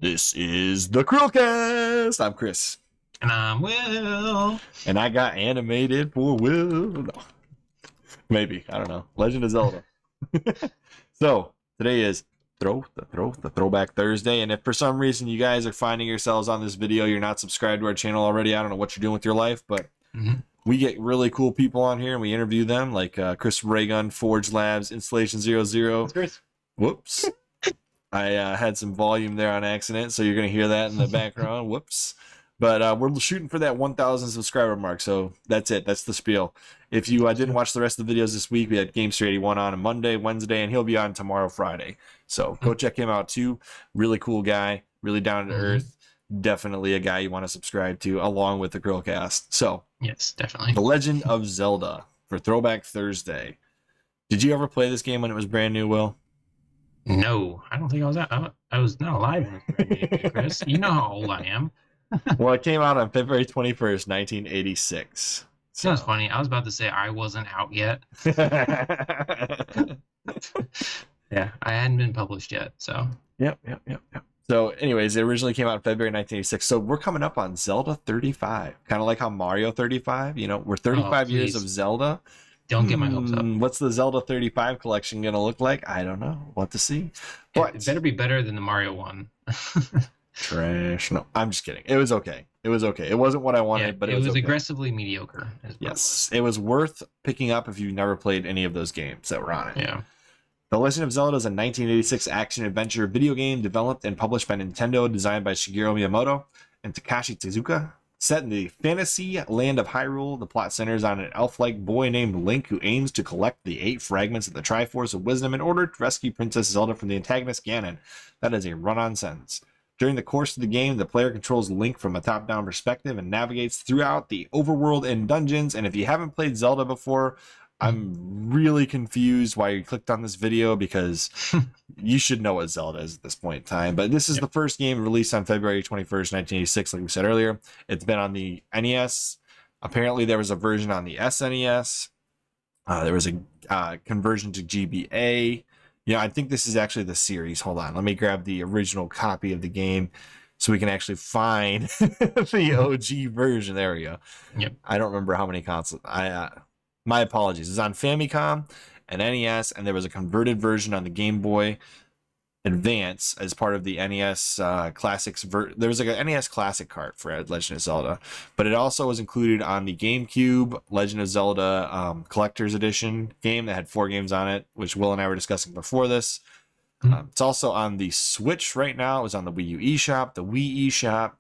This is the CHRILLCAST. I'm Chris. And I'm Will. And I got animated for Will. No. Maybe. I don't know. Legend of Zelda. So, today is Throwback Thursday. And if for some reason you guys are finding yourselves on this video, you're not subscribed to our channel already, I don't know what you're doing with your life, but we get really cool people on here and we interview them, like Chris Raygun, Forge Labs, Installation 00. That's Chris. Whoops. I had some volume there on accident, so you're going to hear that in the background. Whoops. But we're shooting for that 1,000 subscriber mark, so that's it. That's the spiel. If you didn't watch the rest of the videos this week, we had Gamester81 on Monday, Wednesday, and he'll be on tomorrow, Friday. So go check him out, too. Really cool guy, really down to earth. Definitely a guy you want to subscribe to, along with the CHRILLCAST. So, yes, definitely. The Legend of Zelda for Throwback Thursday. Did you ever play this game when it was brand new, Will? No, I don't think I was out. I was not alive when it was brand new, Chris. You know how old I am. Well, it came out on February 21st, 1986. So that's funny. I was about to say I wasn't out yet. Yeah, I hadn't been published yet, so. Yep. So anyways, it originally came out in February 1986. So we're coming up on Zelda 35. Kind of like how Mario 35, you know, we're 35 years of Zelda. Don't get my hopes up. What's the Zelda 35 collection going to look like? I don't know. We'll have to see. But it better be better than the Mario one. Trash. No, I'm just kidding. It was okay. It was okay. It wasn't what I wanted, but it was okay. Aggressively mediocre. Yes, it was worth picking up if you've never played any of those games that were on it. Yeah. The Legend of Zelda is a 1986 action-adventure video game developed and published by Nintendo, designed by Shigeru Miyamoto and Takashi Tezuka. Set in the fantasy land of Hyrule, the plot centers on an elf-like boy named Link who aims to collect the 8 fragments of the Triforce of Wisdom in order to rescue Princess Zelda from the antagonist Ganon. That is a run-on sentence. During the course of the game, the player controls Link from a top-down perspective and navigates throughout the overworld and dungeons. And if you haven't played Zelda before, I'm really confused why you clicked on this video, because you should know what Zelda is at this point in time. But this is the first game released on February 21st, 1986, like we said earlier. It's been on the NES. Apparently, there was a version on the SNES. There was a conversion to GBA. You know, I think this is actually the series. Hold on. Let me grab the original copy of the game so we can actually find the OG version. There we go. Yep. I don't remember how many consoles. My apologies. It's on Famicom and NES, and there was a converted version on the Game Boy Advance as part of the NES Classics. There was like an NES Classic cart for Legend of Zelda, but it also was included on the GameCube Legend of Zelda Collector's Edition game that had 4 games on it, which Will and I were discussing before this. It's also on the Switch right now. It was on the Wii U eShop, the Wii eShop.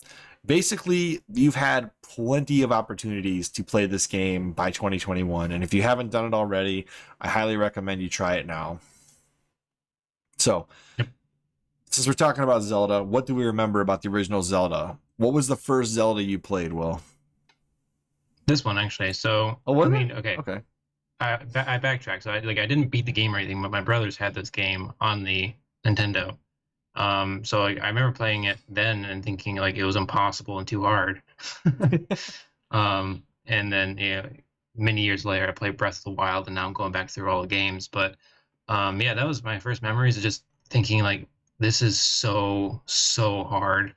Basically, you've had plenty of opportunities to play this game by 2021, and if you haven't done it already, I highly recommend you try it now. So, since we're talking about Zelda, what do we remember about the original Zelda? What was the first Zelda you played, Will? This one, actually. So, okay. I backtracked. So, I didn't beat the game or anything, but my brothers had this game on the Nintendo. So I remember playing it then and thinking like it was impossible and too hard. And then many years later I played Breath of the Wild, and now I'm going back through all the games. But that was my first memories of just thinking like this is so hard,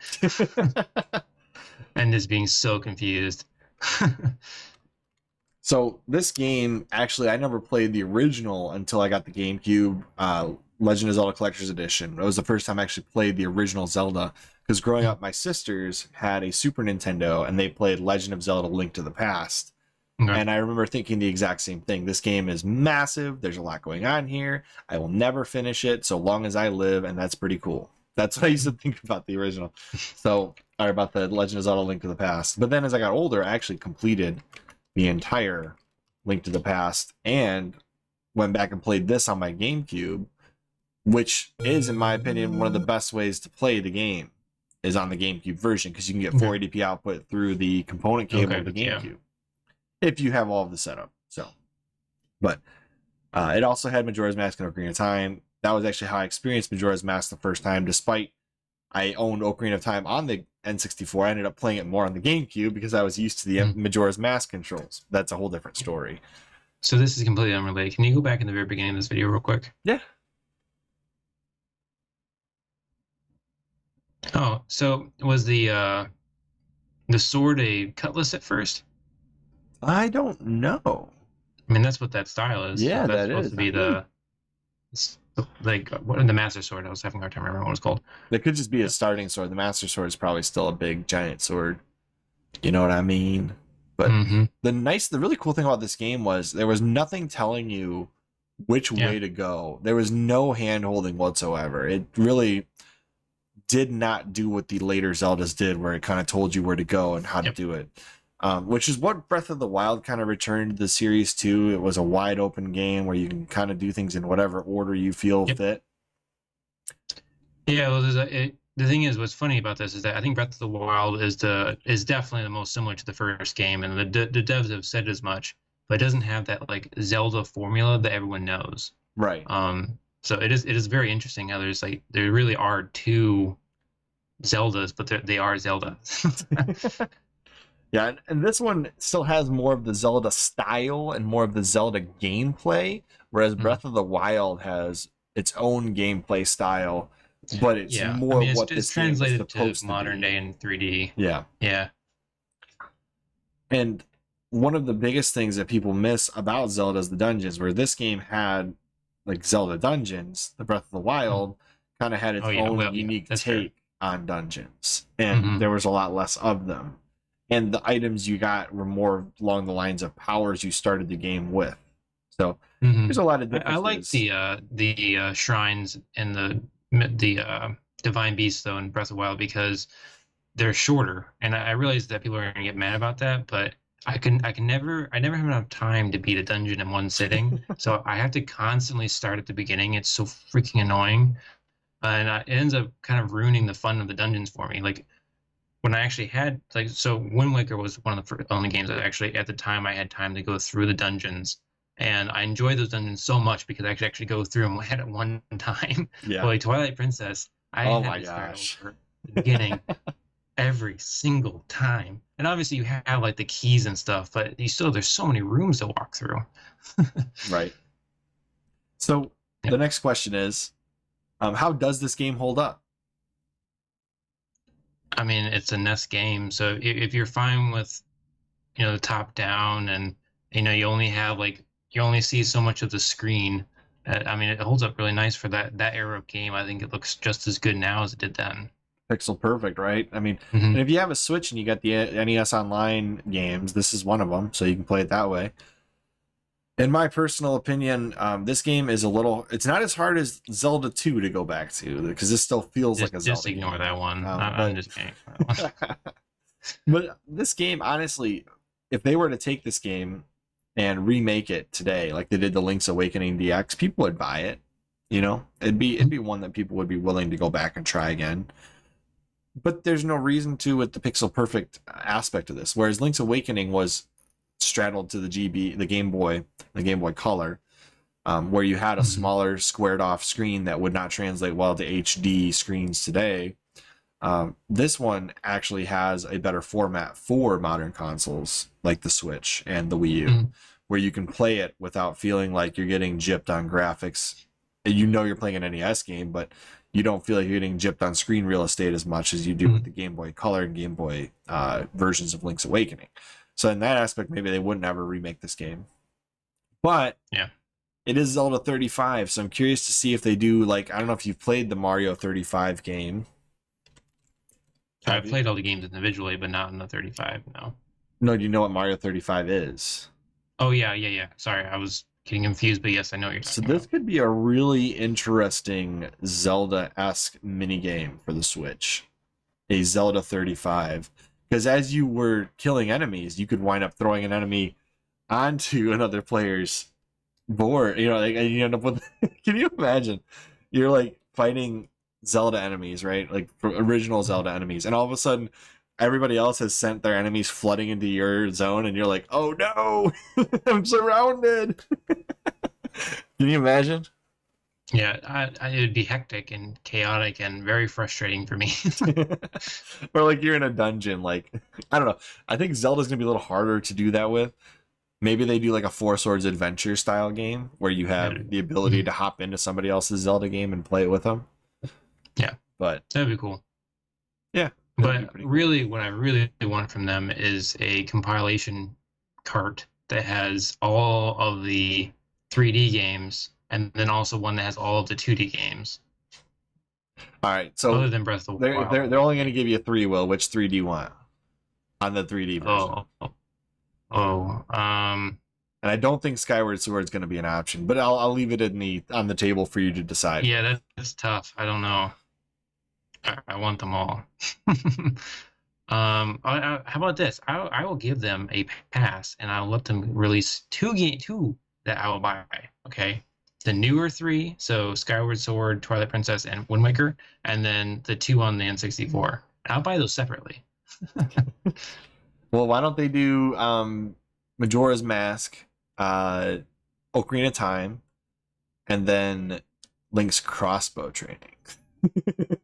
and just being so confused. So this game, actually, I never played the original until I got the GameCube Legend of Zelda Collector's Edition. It was the first time I actually played the original Zelda, because growing up, my sisters had a Super Nintendo, and they played Legend of Zelda Link to the Past. And I remember thinking the exact same thing. This game is massive. There's a lot going on here. I will never finish it so long as I live, and that's pretty cool. That's what I used to think about the original. Or about the Legend of Zelda Link to the Past. But then as I got older, I actually completed the entire Link to the Past and went back and played this on my GameCube, which is, in my opinion, one of the best ways to play the game is on the GameCube version, because you can get 480p output through the component cable of the GameCube if you have all of the setup. But it also had Majora's Mask and Ocarina of Time. That was actually how I experienced Majora's Mask the first time. Despite I owned Ocarina of Time on the N64, I ended up playing it more on the GameCube because I was used to the Majora's Mask controls. That's a whole different story. So this is completely unrelated. Can you go back in the very beginning of this video real quick? Yeah. Oh, so was the sword a cutlass at first? I don't know. I mean, that's what that style is. Yeah, That's that supposed is. to be like what the Master Sword. I was having a hard time remembering what it was called. That could just be a starting sword. The Master Sword is probably still a big giant sword. You know what I mean? But the really cool thing about this game was there was nothing telling you which way to go. There was no hand holding whatsoever. It really did not do what the later Zeldas did, where it kind of told you where to go and how to do it. Which is what Breath of the Wild kind of returned the series to. It was a wide open game where you can kind of do things in whatever order you feel fit. Yeah, well, the thing is, what's funny about this is that I think Breath of the Wild is definitely the most similar to the first game, and the devs have said as much, but it doesn't have that like Zelda formula that everyone knows. Right. So it is very interesting how there really are two Zeldas, but they are Zelda. Yeah, and this one still has more of the Zelda style and more of the Zelda gameplay, whereas Breath of the Wild has its own gameplay style, but it's more what this translated game is supposed to modern day in 3D. Yeah. Yeah. And one of the biggest things that people miss about Zelda is the dungeons, where this game had like Zelda dungeons, the Breath of the Wild kind of had its own unique take on dungeons, and there was a lot less of them. And the items you got were more along the lines of powers you started the game with. So there's a lot of differences. I like the shrines and the divine beasts though in Breath of the Wild because they're shorter, and I realize that people are going to get mad about that, but I never have enough time to beat a dungeon in one sitting, so I have to constantly start at the beginning. It's so freaking annoying, and it ends up kind of ruining the fun of the dungeons for me. Like when I actually had so Wind Waker was one of the only games that actually at the time I had time to go through the dungeons, and I enjoyed those dungeons so much because I could actually go through them at one time. Yeah. But like Twilight Princess, I had to start over at the beginning every single time. And obviously you have like the keys and stuff, but there's so many rooms to walk through. Right. So the next question is, how does this game hold up? I mean, it's a NES game, so if you're fine with, the top down and you only see so much of the screen. I mean, it holds up really nice for that era of game. I think it looks just as good now as it did then. Pixel perfect, right? I mean, and if you have a Switch and you got the NES Online games, this is one of them, so you can play it that way. In my personal opinion, this game is it's not as hard as Zelda 2 to go back to, because this still feels like a Zelda Just ignore that one. I'm just kidding. But this game, honestly, if they were to take this game and remake it today, like they did the Link's Awakening DX, people would buy it. It'd be one that people would be willing to go back and try again. But there's no reason to with the pixel perfect aspect of this. Whereas Link's Awakening was straddled to the Game Boy Color, where you had a smaller squared off screen that would not translate well to HD screens today. This one actually has a better format for modern consoles like the Switch and the Wii U, where you can play it without feeling like you're getting gypped on graphics. You're playing an NES game, but you don't feel like you're getting gypped on screen real estate as much as you do with the Game Boy Color and Game Boy versions of Link's Awakening. So in that aspect, maybe they wouldn't ever remake this game. But it is Zelda 35, so I'm curious to see if they do, I don't know if you've played the Mario 35 game. I've played all the games individually, but not in the 35, no. No, do you know what Mario 35 is? Oh, yeah. Sorry, I was getting confused, but yes, I know what you're talking about. So this could be a really interesting Zelda-esque minigame for the Switch. A Zelda 35. Because as you were killing enemies, you could wind up throwing an enemy onto another player's board. And you end up with... Can you imagine? You're fighting Zelda enemies, right? Original Zelda enemies. And all of a sudden, everybody else has sent their enemies flooding into your zone, and you're like, oh no, I'm surrounded. Can you imagine? Yeah, it would be hectic and chaotic and very frustrating for me. Or you're in a dungeon. I don't know. I think Zelda's going to be a little harder to do that with. Maybe they do a Four Swords Adventure style game where you have the ability to hop into somebody else's Zelda game and play it with them. Yeah, but that'd be cool. Yeah. But really, what I really want from them is a compilation cart that has all of the 3D games, and then also one that has all of the 2D games. All right, so other than Breath of the Wild, they're only going to give you 3. Will which 3 do you want on the 3D version? And I don't think Skyward Sword is going to be an option, but I'll leave it on the table for you to decide. Yeah, that's tough. I don't know. I want them all. How about this? I will give them a pass, and I'll let them release two that I will buy. Okay, the newer 3, so Skyward Sword, Twilight Princess, and Wind Waker, and then the 2 on the N64. I'll buy those separately. Well, why don't they do Majora's Mask, Ocarina of Time, and then Link's crossbow training?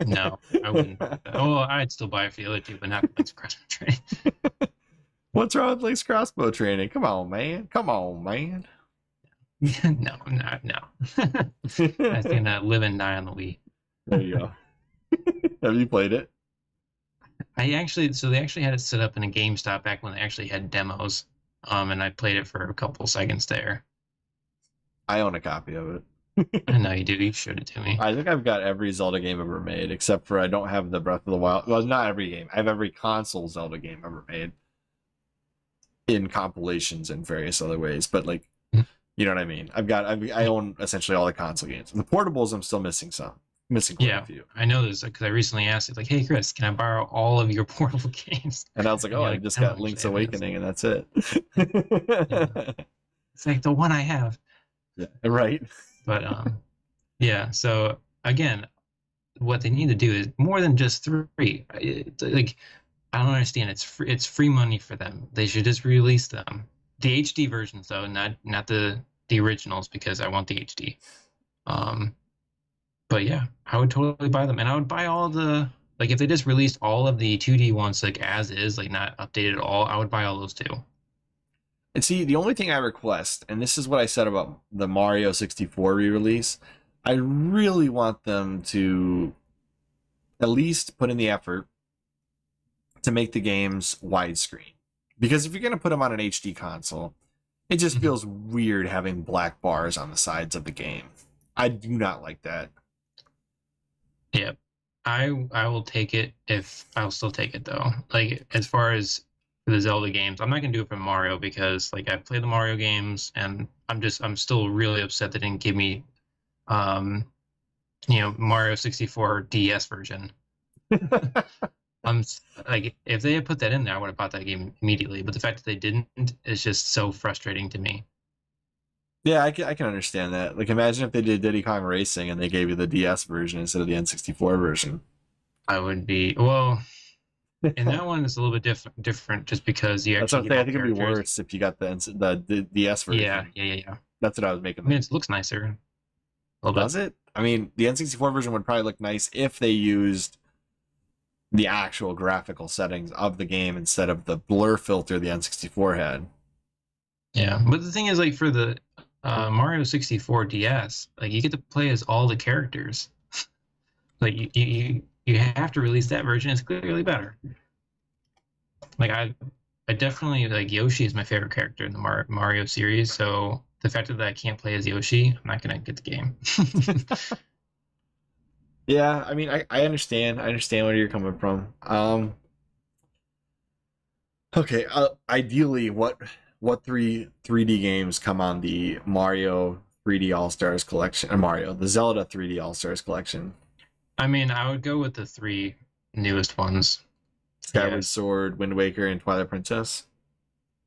No, I wouldn't. Oh, I'd still buy it for the other 2, but not Link's crossbow training. What's wrong with Link's crossbow training? Come on, man. Come on, man. No. I think that live and die on the Wii. There you go. Have you played it? They actually had it set up in a GameStop back when they actually had demos. And I played it for a couple seconds there. I own a copy of it. I know you do. You showed it to me. I think I've got every Zelda game ever made, except for I don't have the Breath of the Wild. Well, not every game. I have every console Zelda game ever made in compilations and various other ways. But like, you know what I mean? I own essentially all the console games. The portables, I'm still missing some. Quite a few. I know this because I recently asked it, like, hey Chris, can I borrow all of your portable games? And I was like, I just got Link's Awakening, and that's it. Yeah. It's like the one I have. Yeah, right. But yeah. So again, what they need to do is more than just 3. Like, I don't understand. It's free money for them. They should just release them. The HD versions, though, not the originals, because I want the HD. But yeah, I would totally buy them, and I would buy all the, like, if they just released all of the 2D ones like as is, like not updated at all, I would buy all those too. And see, the only thing I request, and this is what I said about the Mario 64 re-release, I really want them to at least put in the effort to make the games widescreen. Because if you're going to put them on an HD console, it just feels weird having black bars on the sides of the game. I do not like that. Yeah, I will take it I'll still take it though. Like, as far as the Zelda games, I'm not gonna do it for Mario because like I've played the Mario games and I'm still really upset they didn't give me Mario 64 DS version. I'm like, if they had put that in there, I would have bought that game immediately. But the fact that they didn't is just so frustrating to me. Yeah, I can understand that. Like, imagine if they did Diddy Kong Racing and they gave you the DS version instead of the N64 version. I would be, well, and that one is a little bit different just because you actually. That's what I'm saying. I think it'd be worse if you got the DS version. Yeah. That's what I was making. I mean, it looks nicer. Does it? I mean, the N64 version would probably look nice if they used the actual graphical settings of the game instead of the blur filter the N64 had. Yeah, but the thing is, like, for the Mario 64 DS, like, you get to play as all the characters. Like, you have to release that version. It's clearly better. Like, I definitely, like, Yoshi is my favorite character in the Mario series, so the fact that I can't play as Yoshi, I'm not gonna get the game. Yeah, I mean, I understand. I understand where you're coming from. Okay, ideally, what 3D games come on the Mario 3D All-Stars collection? The Zelda 3D All-Stars collection. I mean, I would go with the 3 newest ones. Skyward Sword, Wind Waker, and Twilight Princess.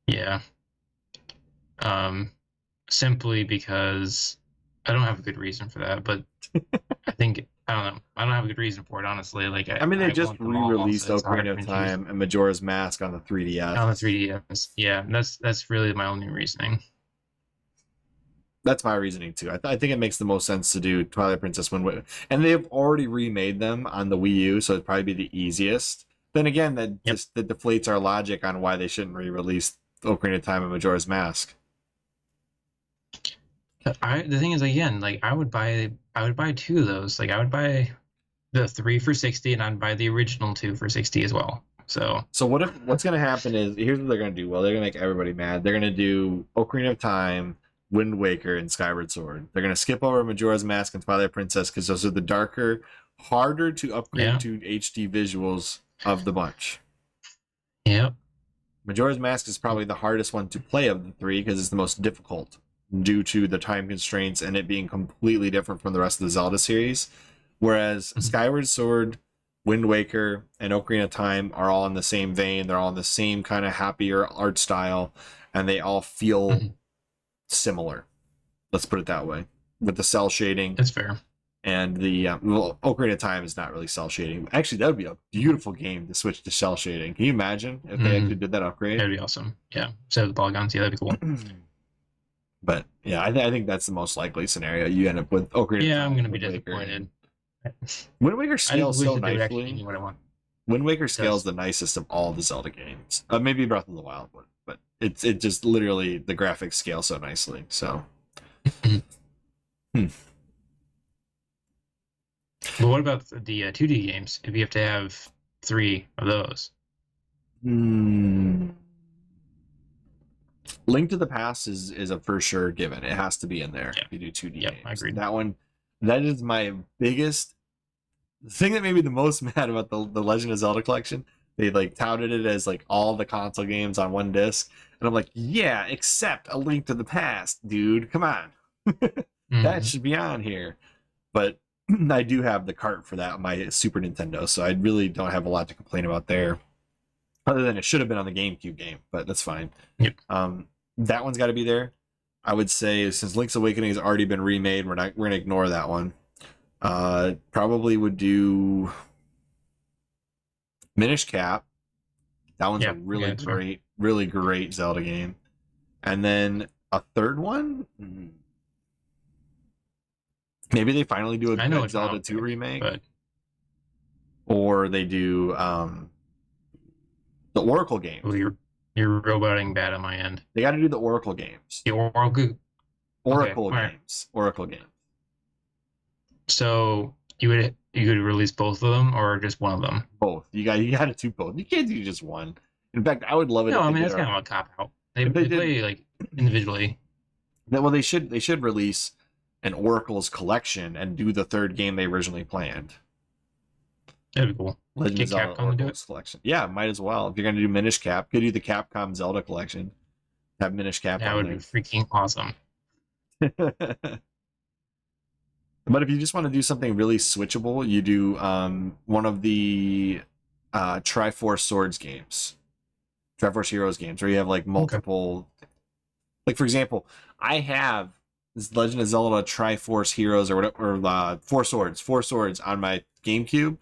Yeah. Simply because I don't have a good reason for that, but I think, I don't know. I don't have a good reason for it, honestly. Like, I mean, they just re-released Ocarina of Time and Majora's Mask on the 3DS. On the 3DS, yeah. That's really my only reasoning. That's my reasoning too. I think it makes the most sense to do Twilight Princess and they've already remade them on the Wii U, so it'd probably be the easiest. Then again, that deflates our logic on why they shouldn't re-release Ocarina of Time and Majora's Mask. The thing is, again, like, I would buy 2 of those. Like, I would buy the 3 for 60, and I'd buy the original 2 for 60 as well. So what's gonna happen is, here's what they're gonna do. Well, they're gonna make everybody mad. They're gonna do Ocarina of Time, Wind Waker, and Skyward Sword. They're gonna skip over Majora's Mask and Twilight Princess because those are the darker, harder to upgrade to HD visuals of the bunch. Yep. Majora's Mask is probably the hardest one to play of the three because it's the most difficult due to the time constraints and it being completely different from the rest of the Zelda series. Whereas Skyward Sword, Wind Waker, and Ocarina of Time are all in the same vein. They're all in the same kind of happier art style, and they all feel similar. Let's put it that way. With the cell shading. That's fair. And the Ocarina of Time is not really cell shading. Actually, that would be a beautiful game to switch to cell shading. Can you imagine if they actually did that upgrade? That'd be awesome. Yeah, instead of the polygons, yeah, that'd be cool. But yeah, I think that's the most likely scenario. You end up with Ocarina of Time. Yeah, I'm gonna be disappointed. Wind Waker scales so nicely. What I want. Wind Waker scales the nicest of all the Zelda games. Maybe Breath of the Wild one, but it just literally the graphics scale so nicely. So. But what about the 2D games? If you have to have 3 of those. Link to the Past is a for sure given. It has to be in there if you do 2D games. I agree. That is my biggest thing that made me the most mad about the Legend of Zelda collection. They like touted it as like all the console games on one disc. And I'm like, yeah, except A Link to the Past, dude. Come on. That should be on here. But I do have the cart for that on my Super Nintendo, so I really don't have a lot to complain about there. Other than it should have been on the GameCube game, but that's fine. Yep. That one's got to be there. I would say since Link's Awakening has already been remade, we're gonna ignore that one. Probably would do Minish Cap. That one's a really great Zelda game. And then a third one. Maybe they finally do a good Zelda 2 remake, or they do the Oracle games. Well, you're roboting bad on my end. They got to do the Oracle games. The Oracle games. Oracle games. So you could release both of them or just one of them? Both. You got to do both. You can't do just one. In fact, I would love it. No, I mean that's kind of a cop out. They play like individually. Well, they should release an Oracle's collection and do the third game they originally planned. That'd be cool. Legend of Zelda Oracle's collection. Yeah, might as well. If you're going to do Minish Cap, could do the Capcom Zelda collection. Have Minish Cap. That would be freaking awesome. But if you just want to do something really switchable, you do one of the Triforce Swords games, Triforce Heroes games, where you have like multiple. Like for example, I have this Legend of Zelda Triforce Heroes or whatever, or Four Swords on my GameCube.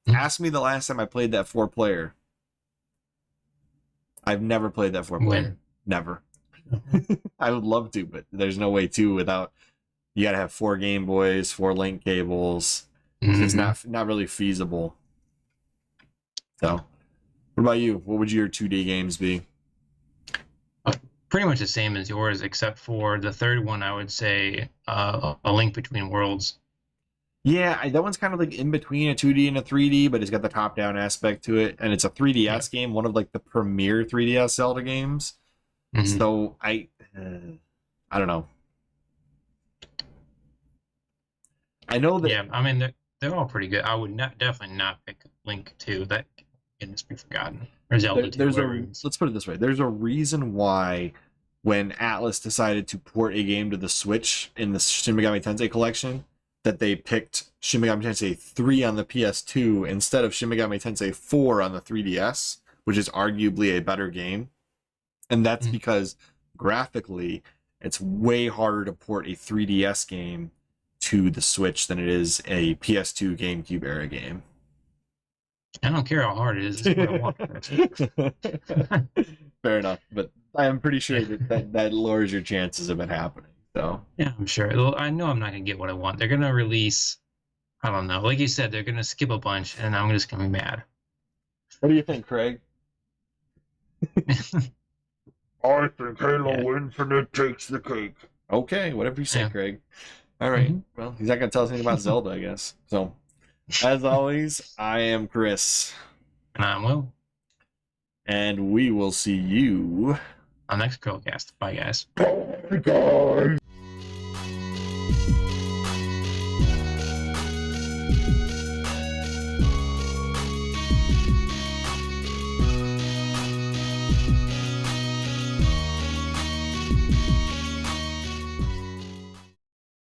Ask me the last time I played that 4-player. I've never played that 4-player. Never. I would love to, but there's no way to without. You got to have 4 Game Boys, 4 link cables. It's not really feasible. So, what about you? What would your 2D games be? Pretty much the same as yours, except for the third one. I would say A Link Between Worlds. Yeah, that one's kind of like in between a 2D and a 3D, but it's got the top-down aspect to it, and it's a 3DS game, one of like the premier 3DS Zelda games. So I don't know. I know that. Yeah, I mean they're all pretty good. I would definitely not pick Link 2. That can just be forgotten. Or Zelda 2. Let's put it this way: there's a reason why when Atlas decided to port a game to the Switch in the Shin Megami Tensei collection, that they picked Shin Megami Tensei 3 on the PS2 instead of Shin Megami Tensei 4 on the 3DS, which is arguably a better game. And that's because graphically, it's way harder to port a 3DS game to the Switch than it is a PS2 GameCube era game. I don't care how hard it is. It's what I want. Fair enough, but I'm pretty sure that lowers your chances of it happening. So yeah, I'm sure. I know I'm not gonna get what I want. They're gonna release, I don't know. Like you said, they're gonna skip a bunch, and I'm just gonna be mad. What do you think, Craig? I think Halo Infinite takes the cake. Okay, whatever you say, Craig. All right. Well, he's not going to tell us anything about Zelda, I guess. So, As always, I am Chris. And I'm Will. And we will see you on next CHRILLCAST. Bye, guys. Bye, guys.